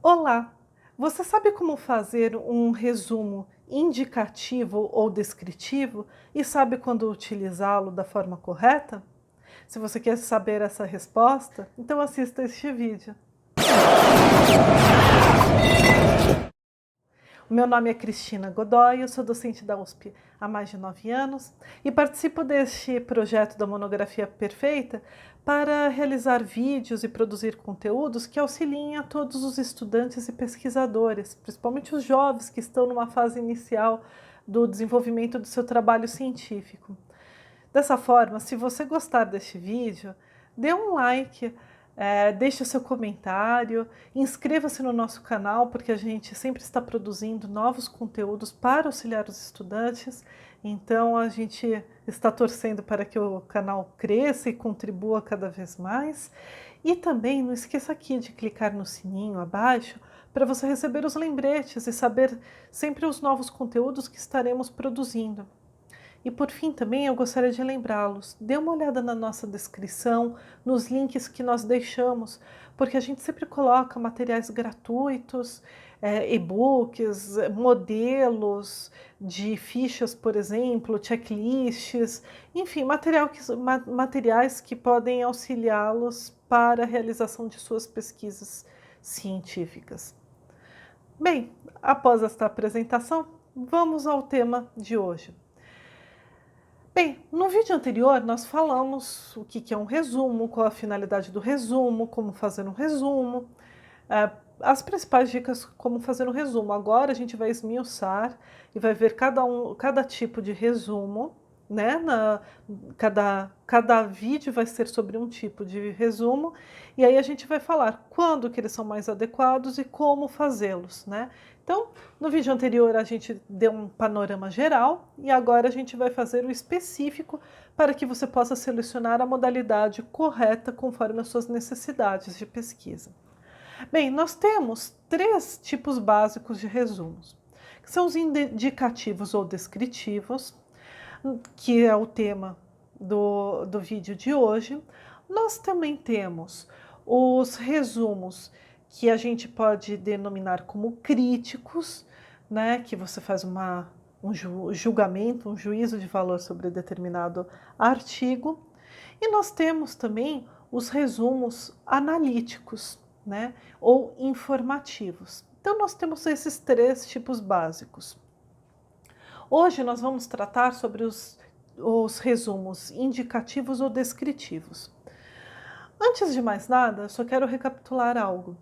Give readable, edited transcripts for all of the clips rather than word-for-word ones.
Olá! Você sabe como fazer um resumo indicativo ou descritivo e sabe quando utilizá-lo da forma correta? Se você quer saber essa resposta, então assista este vídeo. O meu nome é Cristina Godoy, eu sou docente da USP há mais de 9 anos e participo deste projeto da Monografia Perfeita para realizar vídeos e produzir conteúdos que auxiliem a todos os estudantes e pesquisadores, principalmente os jovens que estão numa fase inicial do desenvolvimento do seu trabalho científico. Dessa forma, se você gostar deste vídeo, dê um like, deixe o seu comentário, inscreva-se no nosso canal, porque a gente sempre está produzindo novos conteúdos para auxiliar os estudantes. Então, a gente está torcendo para que o canal cresça e contribua cada vez mais. E também não esqueça aqui de clicar no sininho abaixo para você receber os lembretes e saber sempre os novos conteúdos que estaremos produzindo. E por fim também eu gostaria de lembrá-los, dê uma olhada na nossa descrição, nos links que nós deixamos, porque a gente sempre coloca materiais gratuitos, e-books, modelos de fichas, por exemplo, checklists, enfim, materiais que podem auxiliá-los para a realização de suas pesquisas científicas. Bem, após esta apresentação, vamos ao tema de hoje. Bem, no vídeo anterior nós falamos o que é um resumo, qual a finalidade do resumo, como fazer um resumo, as principais dicas como fazer um resumo. Agora a gente vai esmiuçar e vai ver cada tipo de resumo, né? Cada vídeo vai ser sobre um tipo de resumo e aí a gente vai falar quando que eles são mais adequados e como fazê-los, né? Então, no vídeo anterior a gente deu um panorama geral e agora a gente vai fazer o específico para que você possa selecionar a modalidade correta conforme as suas necessidades de pesquisa. Bem, nós temos 3 tipos básicos de resumos, que são os indicativos ou descritivos, que é o tema do vídeo de hoje. Nós também temos os resumos que a gente pode denominar como críticos, né, que você faz um julgamento, um juízo de valor sobre determinado artigo. E nós temos também os resumos analíticos, né, ou informativos. Então nós temos esses 3 tipos básicos. Hoje nós vamos tratar sobre os resumos indicativos ou descritivos. Antes de mais nada, só quero recapitular algo,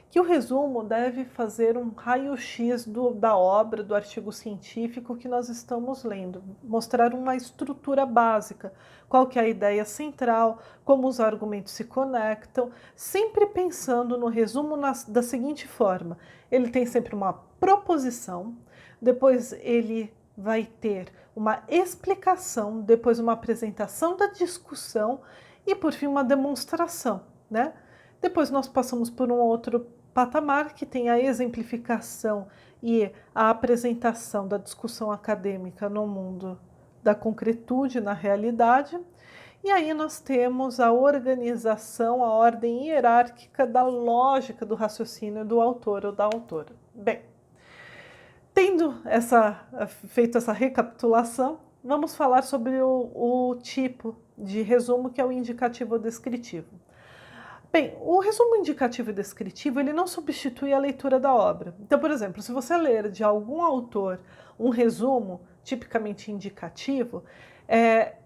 que o resumo deve fazer um raio-x da obra, do artigo científico que nós estamos lendo, mostrar uma estrutura básica, qual que é a ideia central, como os argumentos se conectam, sempre pensando no resumo da seguinte forma: ele tem sempre uma proposição, depois ele vai ter uma explicação, depois uma apresentação da discussão e, por fim, uma demonstração, né? Depois nós passamos por um outro patamar que tem a exemplificação e a apresentação da discussão acadêmica no mundo da concretude, na realidade. E aí nós temos a organização, a ordem hierárquica da lógica do raciocínio do autor ou da autora. Bem, tendo feito essa recapitulação, vamos falar sobre o tipo de resumo que é o indicativo ou descritivo. Bem, o resumo indicativo e descritivo, ele não substitui a leitura da obra. Então, por exemplo, se você ler de algum autor um resumo tipicamente indicativo,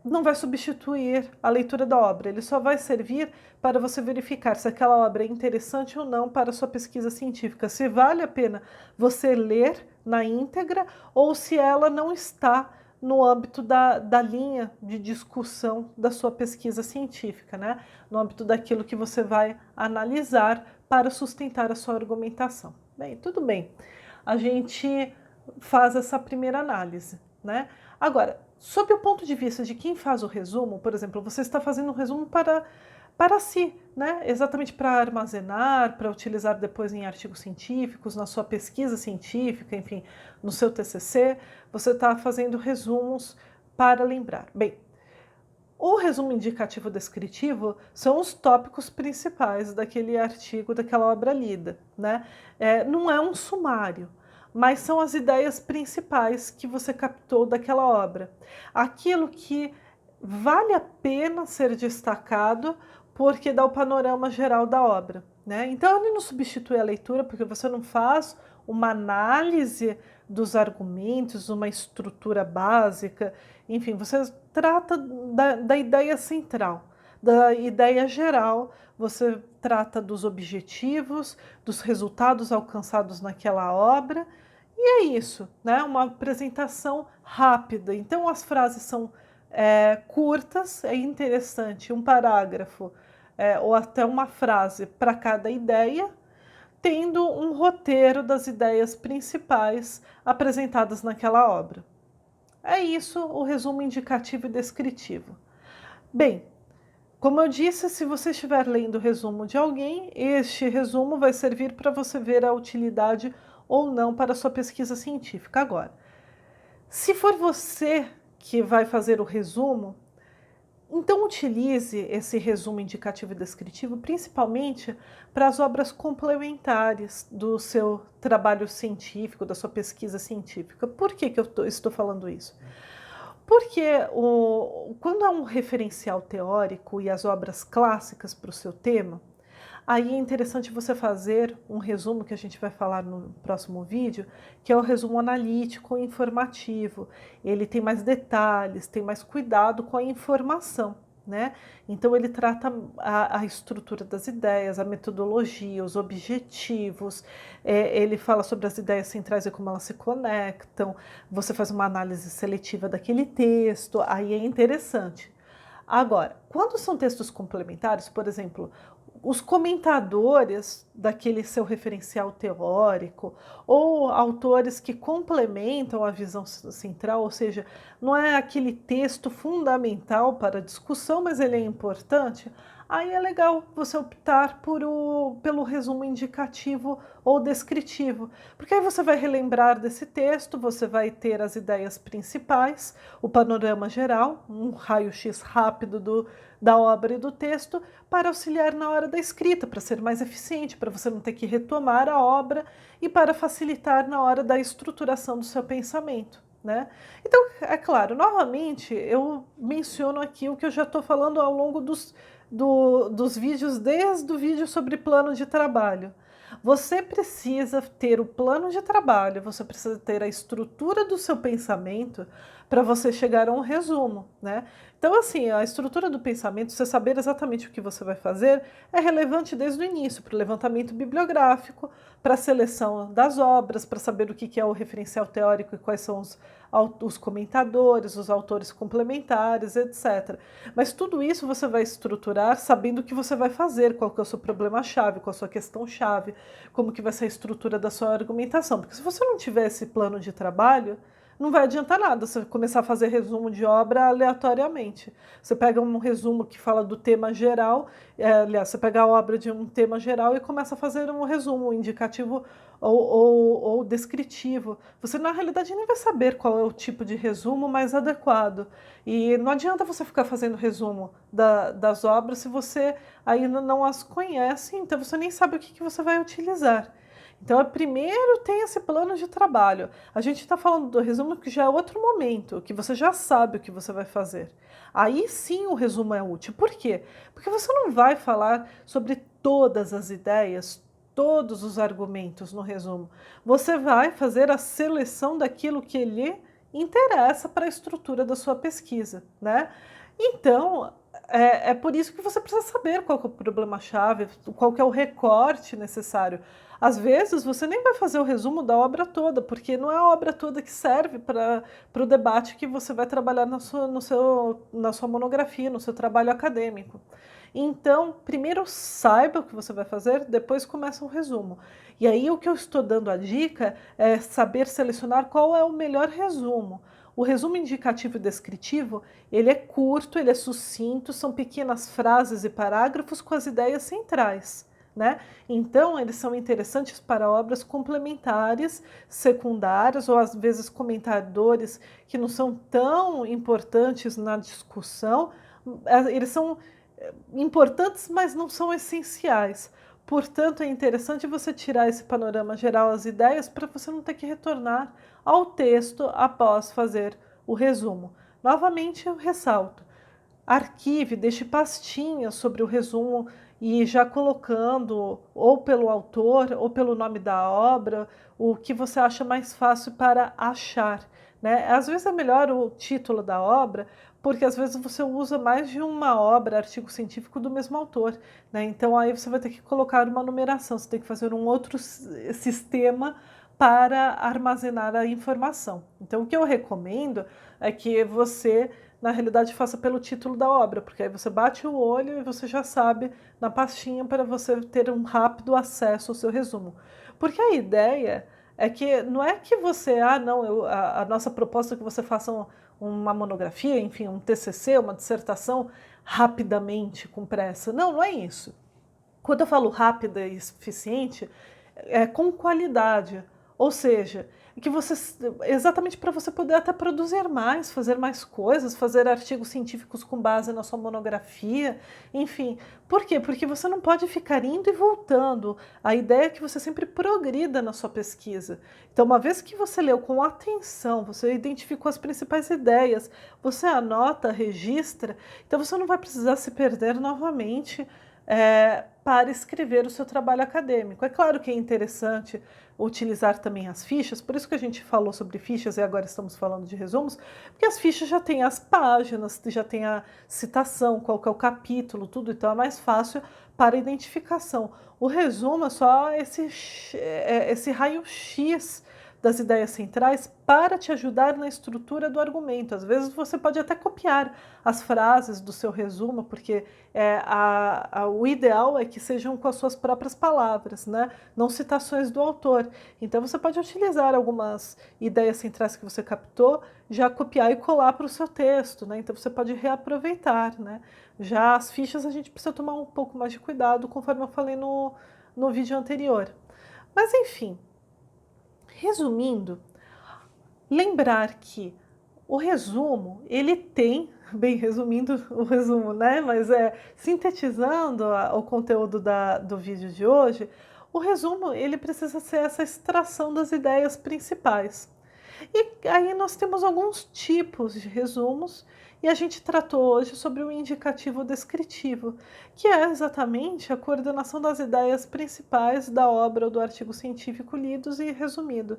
não vai substituir a leitura da obra, ele só vai servir para você verificar se aquela obra é interessante ou não para a sua pesquisa científica, se vale a pena você ler na íntegra ou se ela não está no âmbito da linha de discussão da sua pesquisa científica, né? No âmbito daquilo que você vai analisar para sustentar a sua argumentação. Bem, tudo bem, a gente faz essa primeira análise, né? Agora, sob o ponto de vista de quem faz o resumo, por exemplo, você está fazendo um resumo para si, né? Exatamente para armazenar, para utilizar depois em artigos científicos, na sua pesquisa científica, enfim, no seu TCC, você está fazendo resumos para lembrar. Bem, O resumo indicativo descritivo são os tópicos principais daquele artigo, daquela obra lida, né? Não é um sumário, mas são as ideias principais que você captou daquela obra. Aquilo que vale a pena ser destacado porque dá o panorama geral da obra, né? Então ele não substitui a leitura, porque você não faz uma análise dos argumentos, uma estrutura básica, enfim, você trata da ideia central, da ideia geral, você trata dos objetivos, dos resultados alcançados naquela obra, e é isso, né? Uma apresentação rápida. Então as frases são curtas, é interessante, um parágrafo ou até uma frase para cada ideia, tendo um roteiro das ideias principais apresentadas naquela obra. É isso o resumo indicativo e descritivo. Bem, como eu disse, se você estiver lendo o resumo de alguém, este resumo vai servir para você ver a utilidade ou não para a sua pesquisa científica. Agora, se for você que vai fazer o resumo, então utilize esse resumo indicativo e descritivo principalmente para as obras complementares do seu trabalho científico, da sua pesquisa científica. Por que eu estou falando isso? Porque quando há um referencial teórico e as obras clássicas para o seu tema, aí é interessante você fazer um resumo que a gente vai falar no próximo vídeo, que é o resumo analítico e informativo. Ele tem mais detalhes, tem mais cuidado com a informação, né? Então ele trata a estrutura das ideias, a metodologia, os objetivos, ele fala sobre as ideias centrais e como elas se conectam, você faz uma análise seletiva daquele texto, aí é interessante. Agora, quando são textos complementares, por exemplo, os comentadores daquele seu referencial teórico ou autores que complementam a visão central, ou seja, não é aquele texto fundamental para a discussão, mas ele é importante, aí é legal você optar pelo resumo indicativo ou descritivo, porque aí você vai relembrar desse texto, você vai ter as ideias principais, o panorama geral, um raio-x rápido da obra e do texto, para auxiliar na hora da escrita, para ser mais eficiente, para você não ter que retomar a obra e para facilitar na hora da estruturação do seu pensamento, né? Então, é claro, novamente, eu menciono aqui o que eu já estou falando ao longo dos vídeos, desde o vídeo sobre plano de trabalho. Você precisa ter o plano de trabalho, você precisa ter a estrutura do seu pensamento para você chegar a um resumo, né? Então, assim, a estrutura do pensamento, você saber exatamente o que você vai fazer, é relevante desde o início, para o levantamento bibliográfico, para a seleção das obras, para saber o que é o referencial teórico e quais são os comentadores, os autores complementares, etc. Mas tudo isso você vai estruturar sabendo o que você vai fazer, qual que é o seu problema-chave, qual a sua questão-chave, como que vai ser a estrutura da sua argumentação. Porque se você não tiver esse plano de trabalho, não vai adiantar nada você começar a fazer resumo de obra aleatoriamente. Você pega um resumo que fala do tema geral, aliás, você pega a obra de um tema geral e começa a fazer um resumo indicativo ou descritivo. Você, na realidade, nem vai saber qual é o tipo de resumo mais adequado. E não adianta você ficar fazendo resumo das obras se você ainda não as conhece, então você nem sabe o que você vai utilizar. Então, primeiro tem esse plano de trabalho. A gente está falando do resumo que já é outro momento, que você já sabe o que você vai fazer. Aí sim o resumo é útil. Por quê? Porque você não vai falar sobre todas as ideias, todos os argumentos no resumo. Você vai fazer a seleção daquilo que lhe interessa para a estrutura da sua pesquisa, né? Então, é por isso que você precisa saber qual que é o problema-chave, qual que é o recorte necessário. Às vezes você nem vai fazer o resumo da obra toda, porque não é a obra toda que serve para o debate que você vai trabalhar na sua monografia, no seu trabalho acadêmico. Então, primeiro saiba o que você vai fazer, depois começa o resumo. E aí o que eu estou dando a dica é saber selecionar qual é o melhor resumo. O resumo indicativo e descritivo, ele é curto, ele é sucinto, são pequenas frases e parágrafos com as ideias centrais, né? Então, eles são interessantes para obras complementares, secundárias, ou às vezes comentadores que não são tão importantes na discussão, eles são importantes, mas não são essenciais. Portanto, é interessante você tirar esse panorama geral, as ideias, para você não ter que retornar ao texto após fazer o resumo. Novamente, eu ressalto: arquive, deixe pastinhas sobre o resumo e já colocando ou pelo autor ou pelo nome da obra, o que você acha mais fácil para achar, né? Às vezes é melhor o título da obra, porque às vezes você usa mais de uma obra, artigo científico do mesmo autor, né? Então aí você vai ter que colocar uma numeração, você tem que fazer um outro sistema para armazenar a informação. Então o que eu recomendo é que você, na realidade, faça pelo título da obra, porque aí você bate o olho e você já sabe na pastinha para você ter um rápido acesso ao seu resumo. Porque a ideia é que não é que você, não, a nossa proposta é que você faça uma monografia, enfim, um TCC, uma dissertação rapidamente, com pressa. Não, não é isso. Quando eu falo rápida e eficiente, é com qualidade. Ou seja, que você, exatamente para você poder até produzir mais, fazer mais coisas, fazer artigos científicos com base na sua monografia, enfim. Por quê? Porque você não pode ficar indo e voltando. A ideia é que você sempre progrida na sua pesquisa. Então, uma vez que você leu com atenção, você identificou as principais ideias, você anota, registra, então você não vai precisar se perder novamente para escrever o seu trabalho acadêmico. É claro que é interessante utilizar também as fichas, por isso que a gente falou sobre fichas e agora estamos falando de resumos, porque as fichas já têm as páginas, já tem a citação, qual que é o capítulo, tudo, então é mais fácil para identificação. O resumo é só esse raio-x das ideias centrais para te ajudar na estrutura do argumento. Às vezes você pode até copiar as frases do seu resumo, porque o ideal é que sejam com as suas próprias palavras, né? Não citações do autor. Então você pode utilizar algumas ideias centrais que você captou, já copiar e colar para o seu texto, né? Então você pode reaproveitar, né? Já as fichas a gente precisa tomar um pouco mais de cuidado, conforme eu falei no vídeo anterior. Mas enfim, resumindo, lembrar que o resumo, ele tem, bem resumindo o resumo, né? Mas sintetizando o conteúdo do vídeo de hoje, o resumo, ele precisa ser essa extração das ideias principais. E aí nós temos alguns tipos de resumos, e a gente tratou hoje sobre o indicativo descritivo, que é exatamente a coordenação das ideias principais da obra ou do artigo científico lidos e resumido.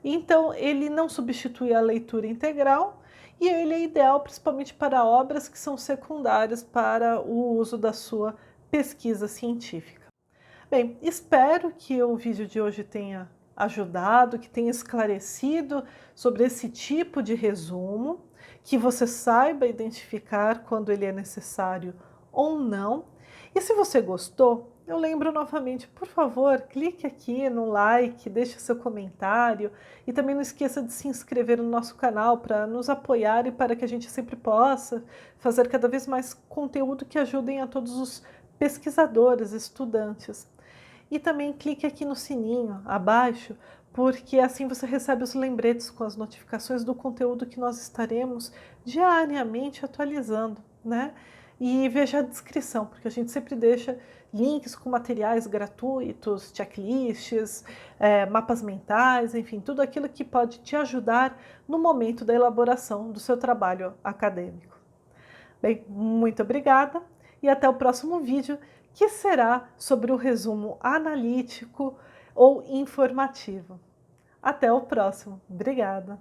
Então, ele não substitui a leitura integral e ele é ideal principalmente para obras que são secundárias para o uso da sua pesquisa científica. Bem, espero que o vídeo de hoje tenha ajudado, que tenha esclarecido sobre esse tipo de resumo, que você saiba identificar quando ele é necessário ou não. E se você gostou, eu lembro novamente, por favor, clique aqui no like, deixe seu comentário e também não esqueça de se inscrever no nosso canal para nos apoiar e para que a gente sempre possa fazer cada vez mais conteúdo que ajudem a todos os pesquisadores, estudantes. E também clique aqui no sininho abaixo, porque assim você recebe os lembretes com as notificações do conteúdo que nós estaremos diariamente atualizando, né? E veja a descrição, porque a gente sempre deixa links com materiais gratuitos, checklists, mapas mentais, enfim, tudo aquilo que pode te ajudar no momento da elaboração do seu trabalho acadêmico. Bem, muito obrigada e até o próximo vídeo, que será sobre o resumo analítico ou informativo. Até o próximo. Obrigada!